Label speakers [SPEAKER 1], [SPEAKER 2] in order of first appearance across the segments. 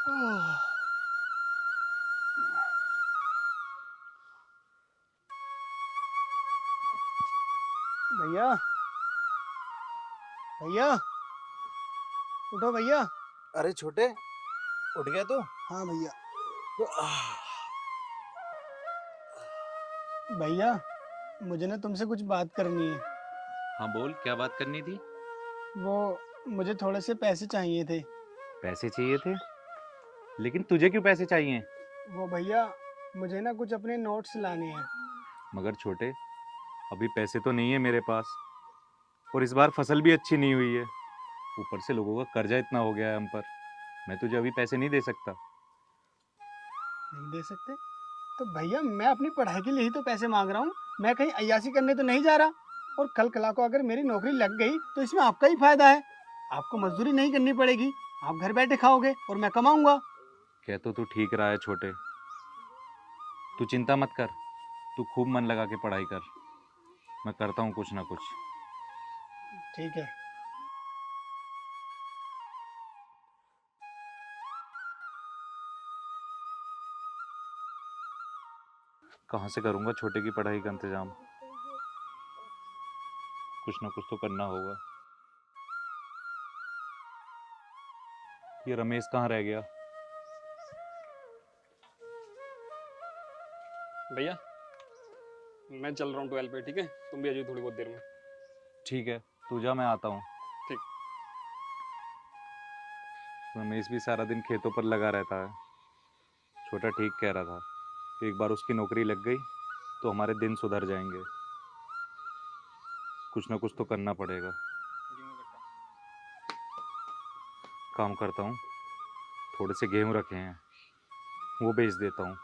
[SPEAKER 1] ओह, भैया भैया, उठो भैया।
[SPEAKER 2] अरे छोटे, उठ गया तू?
[SPEAKER 1] हाँ भैया।
[SPEAKER 2] तो
[SPEAKER 1] भैया, मुझे ना तुमसे कुछ बात करनी है।
[SPEAKER 3] हाँ बोल, क्या बात करनी थी?
[SPEAKER 1] वो मुझे थोड़े से पैसे चाहिए थे।
[SPEAKER 3] पैसे चाहिए थे? लेकिन तुझे क्यों पैसे चाहिए?
[SPEAKER 1] वो भैया, मुझे ना कुछ अपने नोट्स लाने हैं।
[SPEAKER 3] मगर छोटे, अभी पैसे तो नहीं है मेरे पास, और इस बार फसल भी अच्छी नहीं हुई है। ऊपर से लोगों का कर्जा इतना हो गया है हम पर। मैं तुझे अभी पैसे नहीं दे सकता।
[SPEAKER 1] नहीं दे सकते? तो भैया, मैं अपनी पढ़ाई के लिए ही तो पैसे मांग रहा हूँ। मैं कहीं अय्यासी करने तो नहीं जा रहा। और कल कला को अगर मेरी नौकरी लग गई तो इसमें आपका ही फायदा है। आपको मजदूरी नहीं करनी पड़ेगी। आप घर बैठे खाओगे और मैं कमाऊंगा।
[SPEAKER 3] कह तो तू ठीक रहा है छोटे। तू चिंता मत कर, तू खूब मन लगा के पढ़ाई कर। मैं करता हूँ कुछ ना कुछ।
[SPEAKER 1] ठीक है।
[SPEAKER 3] कहाँ से करूँगा छोटे की पढ़ाई का इंतजाम? कुछ ना कुछ तो करना होगा। ये रमेश कहाँ रह गया?
[SPEAKER 4] भैया, मैं चल रहा हूँ 12 पे, ठीक है? तुम भी आ जाओ थोड़ी बहुत देर में।
[SPEAKER 3] ठीक है, तू जा, मैं आता हूँ।
[SPEAKER 4] ठीक।
[SPEAKER 3] रमेश भी सारा दिन खेतों पर लगा रहता है। छोटा ठीक कह रहा था कि एक बार उसकी नौकरी लग गई तो हमारे दिन सुधर जाएंगे। कुछ ना कुछ तो करना पड़ेगा। काम करता हूँ, थोड़े से गेहूँ रखे हैं, वो बेच देता हूँ।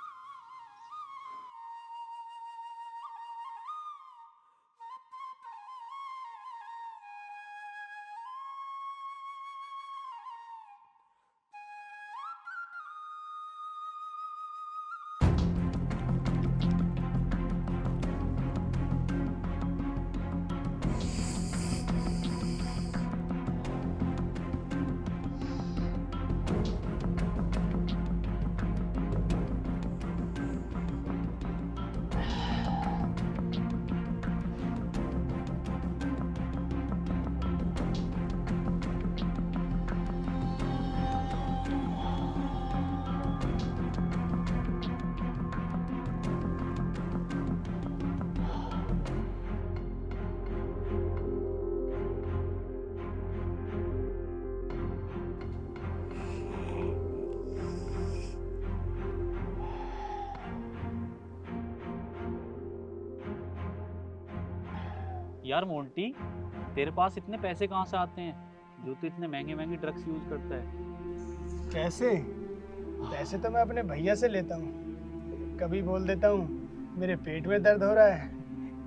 [SPEAKER 5] यार मोंटी, तेरे पास इतने पैसे कहाँ से आते हैं जो तू इतने महंगे महंगे ड्रग्स यूज करता है?
[SPEAKER 1] पैसे पैसे तो मैं अपने भैया से लेता हूँ। कभी बोल देता हूँ मेरे पेट में दर्द हो रहा है,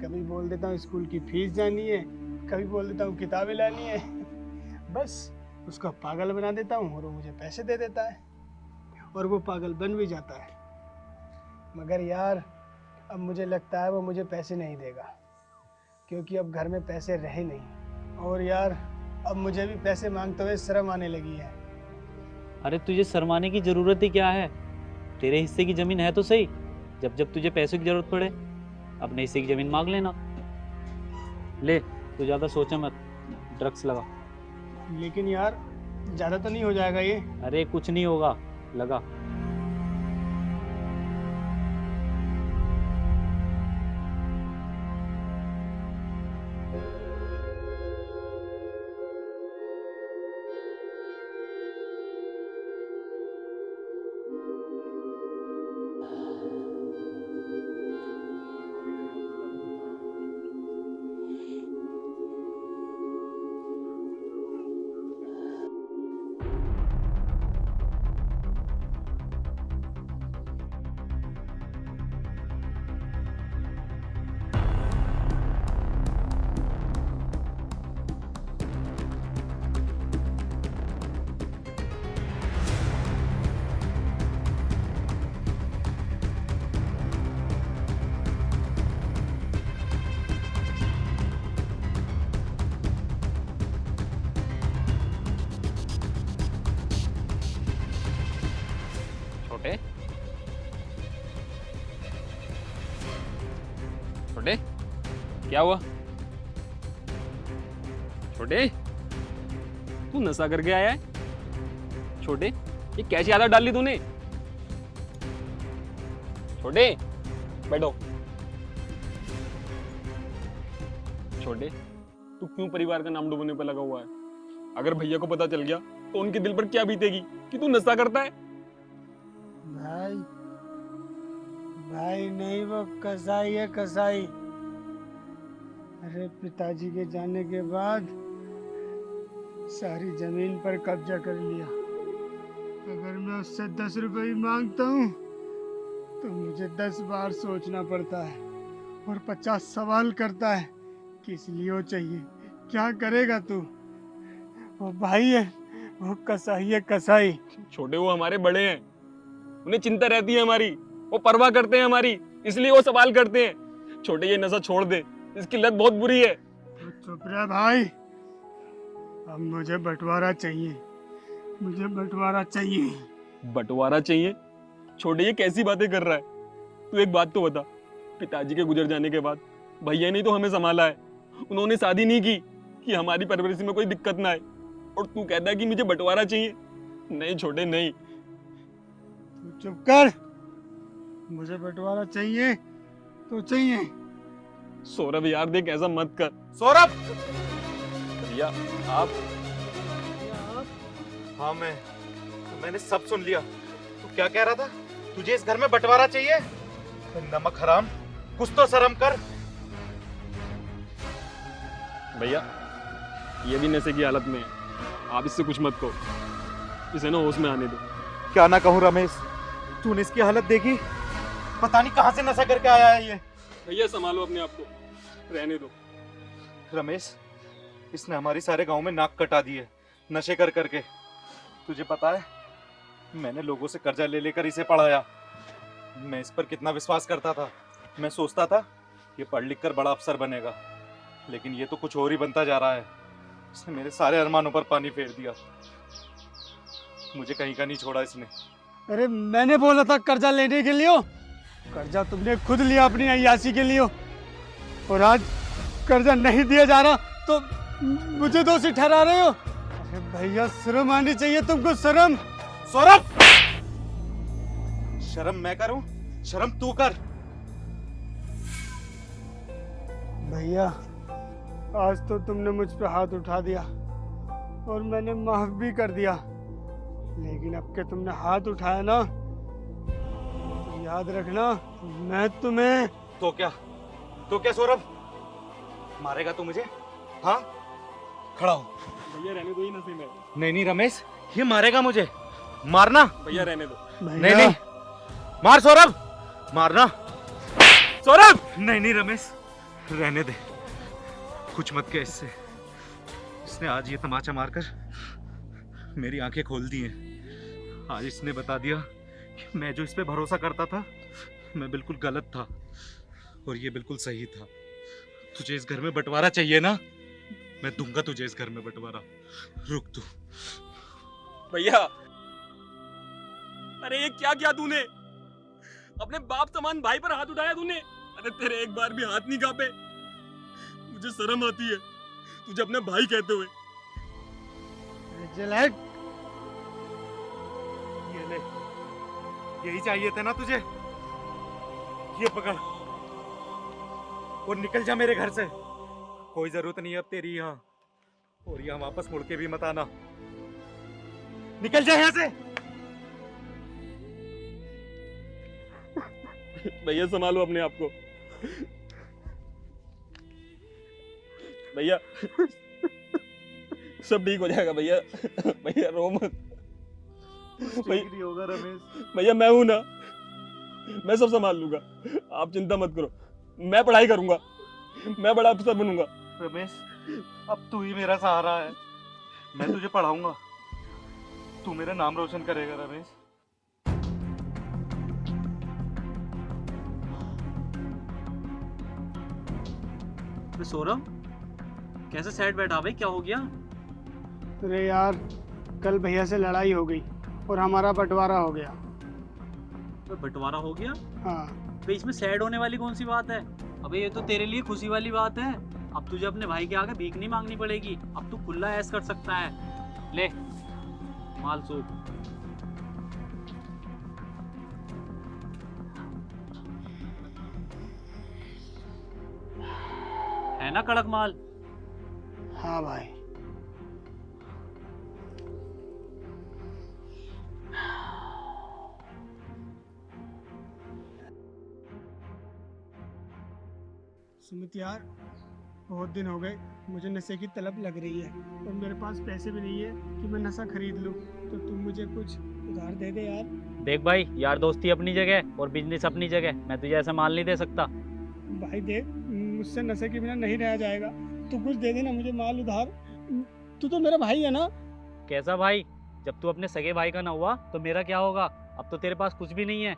[SPEAKER 1] कभी बोल देता हूँ स्कूल की फीस जानी है, कभी बोल देता हूँ किताबें लानी है। बस उसको पागल बना देता हूँ और वो मुझे पैसे दे देता है, और वो पागल बन भी जाता है। मगर यार, अब मुझे लगता है वो मुझे पैसे नहीं देगा, क्योंकि अब घर में पैसे रहे नहीं। और यार, अब मुझे भी पैसे मांगते हुए शर्म आने लगी है।
[SPEAKER 5] अरे तुझे शर्माने की जरूरत ही क्या है? तेरे हिस्से की जमीन है तो सही। जब जब तुझे पैसों की जरूरत पड़े अपने हिस्से की जमीन मांग लेना। ले, तू ज्यादा सोचे मत, ड्रग्स लगा।
[SPEAKER 1] लेकिन यार, ज़्यादा तो नहीं हो जाएगा ये?
[SPEAKER 5] अरे कुछ नहीं होगा, लगा।
[SPEAKER 4] क्या हुआ छोटे? तू नशा करके आया है छोटे? ये कैसी आदत डाल ली तूने? छोटे बैठो। छोटे तू क्यों परिवार का नाम डूबने पे लगा हुआ है? अगर भैया को पता चल गया तो उनके दिल पर क्या बीतेगी कि तू नशा करता है?
[SPEAKER 1] भाई भाई नहीं, वो कसाई है कसाई। अरे पिताजी के जाने के बाद सारी जमीन पर कब्जा कर लिया। अगर मैं उससे 10 रुपए ही मांगता हूँ तो मुझे 10 बार सोचना पड़ता है और 50 सवाल करता है किस लिए वो चाहिए, क्या करेगा तू। वो भाई है, वो कसाई है कसाई।
[SPEAKER 4] छोटे वो हमारे बड़े हैं, उन्हें चिंता रहती है हमारी, वो परवाह करते हैं हमारी, इसलिए वो सवाल करते हैं। छोटे ये नशा छोड़ दे, इसकी लत बहुत बुरी है।
[SPEAKER 1] तो चुप रह भाई, अब मुझे बंटवारा चाहिए, मुझे बंटवारा चाहिए।
[SPEAKER 4] बंटवारा चाहिए? छोटे ये कैसी बातें कर रहा है? तू एक बात तो बता, पिताजी के गुजर जाने के बाद भैया ने तो हमें संभाला है, उन्होंने शादी नहीं की कि हमारी परवरिश में कोई दिक्कत ना आए, और तू कहता है कि मुझे बंटवारा चाहिए? नहीं छोटे नहीं।
[SPEAKER 1] तू चुप कर, मुझे बंटवारा चाहिए तो चाहिए।
[SPEAKER 4] सौरभ यार देख ऐसा मत कर।
[SPEAKER 2] सौरभ!
[SPEAKER 4] भैया आप?
[SPEAKER 2] हाँ मैंने सब सुन लिया। तू क्या कह रहा था? तुझे इस घर में बंटवारा चाहिए? नमक हराम, कुछ तो शर्म कर।
[SPEAKER 4] भैया ये भी नशे की हालत में है, आप इससे कुछ मत कहो, इसे ना होश में आने दो।
[SPEAKER 2] क्या ना कहूँ रमेश, तूने इसकी हालत देखी? पता नहीं कहां से नशा करके आया है ये।
[SPEAKER 4] भैया संभालो अपने आप को, रहने दो।
[SPEAKER 2] रमेश, इसने हमारी सारे गांव में नाक कटा दी है नशे कर करके। तुझे पता है, मैंने लोगों से कर्जा ले लेकर इसे पढ़ाया। मैं इस पर कितना विश्वास करता था। मैं सोचता था ये पढ़ लिख कर बड़ा अफसर बनेगा, लेकिन ये तो कुछ और ही बनता जा रहा है। इसने मेरे सारे अरमानों पर पानी फेर दिया। मुझे कहीं का नहीं छोड़ा इसने।
[SPEAKER 1] अरे मैंने बोला था कर्जा लेने के लिए, कर्जा तुमने खुद लिया अपनी अय्याशी के लिए, और आज कर्जा नहीं दिया जा रहा तो मुझे दोषी ठहरा रहे हो। अरे भैया शर्म आनी चाहिए तुमको, शर्म।
[SPEAKER 2] सौरभ! शर्म मैं करूं? शर्म तू कर।
[SPEAKER 1] भैया आज तो तुमने मुझ पे हाथ उठा दिया और मैंने माफ भी कर दिया, लेकिन अब के तुमने हाथ उठाया ना तो याद रखना मैं तुम्हें।
[SPEAKER 2] तो क्या सौरभ, मारेगा तू मुझे? हाँ, खड़ा हो।
[SPEAKER 4] भैया रहने दो, ही नशे में।
[SPEAKER 2] नहीं रमेश, ये मारेगा मुझे। मारना।
[SPEAKER 4] भैया रहने दो।
[SPEAKER 2] नहीं मार सौरभ, मारना।
[SPEAKER 4] सौरभ!
[SPEAKER 2] नहीं रमेश, रहने दे, कुछ मत कह इससे। इसने आज ये तमाचा मारकर मेरी आंखें खोल दी हैं। आज इसने बता दिया कि मैं जो इस पे भरोसा करता था मैं बिल्कुल गलत था और ये बिल्कुल सही था। तुझे इस घर में बंटवारा चाहिए ना? मैं दूंगा तुझे इस घर में बंटवारा। रुक तू।
[SPEAKER 4] भैया अरे ये क्या किया तूने? अपने बाप समान भाई पर हाथ उठाया तूने। अरे तेरे एक बार भी हाथ नहीं कांपे? मुझे शर्म आती है तुझे अपने भाई कहते हुए।
[SPEAKER 1] जलहट,
[SPEAKER 2] ये ले, यही चाहिए थे ना तुझे? ये पकड़ और निकल जा मेरे घर से। कोई जरूरत नहीं है अब तेरी यहाँ, और यहाँ वापस मुड़ के भी मत आना। निकल जा यहाँ से।
[SPEAKER 4] भैया संभालो अपने आप को। भैया सब ठीक हो जाएगा भैया। भैया रो मत।
[SPEAKER 2] नहीं होगा रमेश।
[SPEAKER 4] भैया मैं हूं ना, मैं सब संभाल लूंगा, आप चिंता मत करो। मैं पढ़ाई करूंगा, मैं बड़ा अफसर बनूंगा।
[SPEAKER 2] रमेश, अब तू ही मेरा सहारा है। मैं तुझे पढ़ाऊंगा, तू मेरा नाम रोशन करेगा रमेश।
[SPEAKER 5] तो सौरभ कैसे सैड बैठा भाई, क्या हो गया?
[SPEAKER 1] अरे यार कल भैया से लड़ाई हो गई और हमारा बंटवारा हो गया।
[SPEAKER 5] तो बंटवारा हो गया?
[SPEAKER 1] हाँ।
[SPEAKER 5] तो इसमें सैड होने वाली कौन सी बात है? अबे ये तो तेरे लिए खुशी वाली बात है। अब तुझे अपने भाई के आगे भीख नहीं मांगनी पड़ेगी। अब तू खुला ऐश कर सकता है। ले माल सूट। है ना कड़क माल?
[SPEAKER 1] हाँ भाई। सुमित यार, बहुत दिन हो गए, मुझे नशे की तलब लग रही है और मेरे पास पैसे भी नहीं है कि मैं नशा खरीद लूं, तो तुम मुझे कुछ उधार दे दे यार।
[SPEAKER 5] देख भाई, यार दोस्ती अपनी जगह और बिजनेस अपनी जगह। मैं तुझे ऐसा माल नहीं दे सकता।
[SPEAKER 1] भाई देख, मुझसे नशे के बिना नहीं रहा जाएगा, तू कुछ दे देना मुझे माल उधार। तू तो मेरा भाई है ना।
[SPEAKER 5] कैसा भाई? जब तू अपने सगे भाई का ना हुआ तो मेरा क्या होगा? अब तो तेरे पास कुछ भी नहीं है।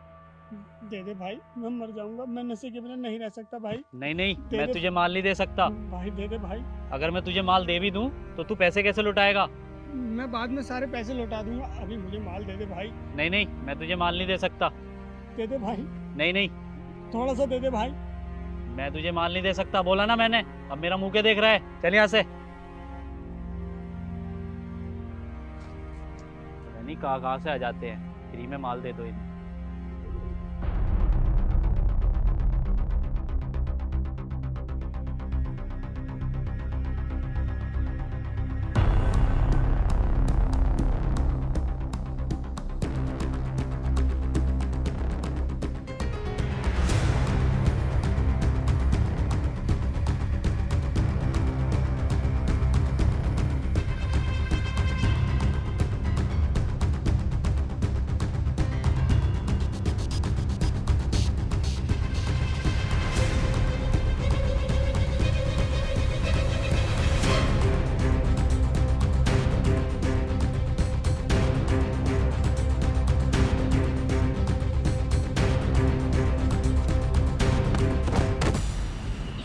[SPEAKER 1] दे दे भाई, मैं मर जाऊंगा, मैं नशे के बिना नहीं रह सकता भाई।
[SPEAKER 5] नहीं नहीं,
[SPEAKER 1] दे
[SPEAKER 5] मैं
[SPEAKER 1] दे।
[SPEAKER 5] तुझे माल नहीं दे सकता।
[SPEAKER 1] भाई दे दे भाई।
[SPEAKER 5] अगर मैं तुझे माल दे भी दूं तो तू पैसे कैसे लौटाएगा?
[SPEAKER 1] मैं बाद में सारे पैसे लौटा दूंगा, अभी मुझे माल दे दे भाई।
[SPEAKER 5] नहीं नहीं, मैं तुझे माल नहीं दे सकता।
[SPEAKER 1] दे दे भाई,
[SPEAKER 5] नहीं नहीं,
[SPEAKER 1] थोड़ा सा दे दे भाई।
[SPEAKER 5] मैं तुझे माल नहीं दे सकता, बोला ना मैंने। अब मेरा मुंह क्या देख रहा है? चल यहाँ से। पता नहीं कहाँ से आ जाते हैं। फ्री में माल दे दो इन्हें।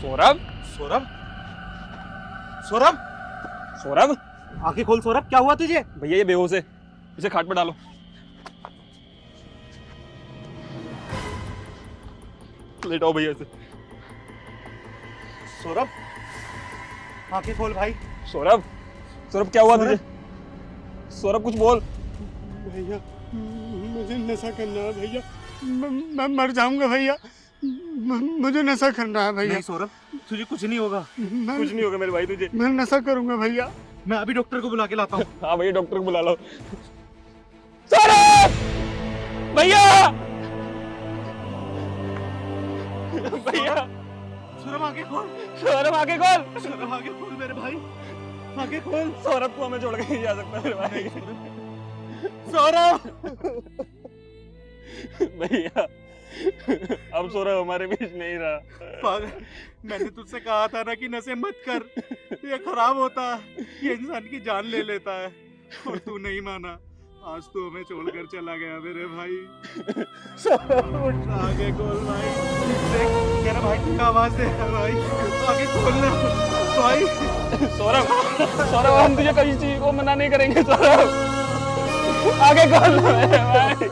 [SPEAKER 4] सौरभ,
[SPEAKER 2] सौरभ, सौरभ,
[SPEAKER 4] सौरभ,
[SPEAKER 2] आंखें खोल सौरभ, क्या हुआ तुझे?
[SPEAKER 4] भैया ये बेहोश है, इसे खाट पर डालो। लेटाओ भैया इसे।
[SPEAKER 2] सौरभ, आंखें खोल भाई।
[SPEAKER 4] सौरभ, सौरभ क्या हुआ तुझे? सौरभ कुछ बोल।
[SPEAKER 1] भैया मुझे नशा करना है भैया, मैं मर जाऊंगा भैया, मुझे नशा करना है भैया।
[SPEAKER 2] नहीं सौरभ, तुझे कुछ नहीं होगा।
[SPEAKER 4] कुछ नहीं होगा मेरे भाई तुझे।
[SPEAKER 1] मैं नशा करूंगा भैया।
[SPEAKER 2] मैं अभी डॉक्टर को बुला के लाता हूँ।
[SPEAKER 4] हाँ भैया, डॉक्टर को बुला लो। सौरभ! भैया! भैया!
[SPEAKER 2] सौरभ आंखें खोल,
[SPEAKER 4] सौरभ आगे खोल।
[SPEAKER 2] सौरभ आंखें खोल मेरे भाई, आंखें खोल।
[SPEAKER 4] सौरभ को हमें छोड़ के नहीं जा सकता मेरे भाई।
[SPEAKER 2] सौरभ,
[SPEAKER 4] भैया अब सौरभ हमारे बीच नहीं रहा।
[SPEAKER 2] पागल, मैंने तुझसे कहा था ना कि नशे मत कर, ये खराब होता है, ये इंसान की जान ले लेता है, और तू नहीं माना। आज तू हमें छोड़कर चला गया मेरे भाई। सौरभ, आगे खोल भाई, देख मेरा भाई का आवाज दे रहा है भाई, आगे खोल ना भाई।
[SPEAKER 4] सौरभ, सौरभ हम तुझे कभी चीज को मना नहीं करेंगे। सौरभ आगे खोल मेरे भाई।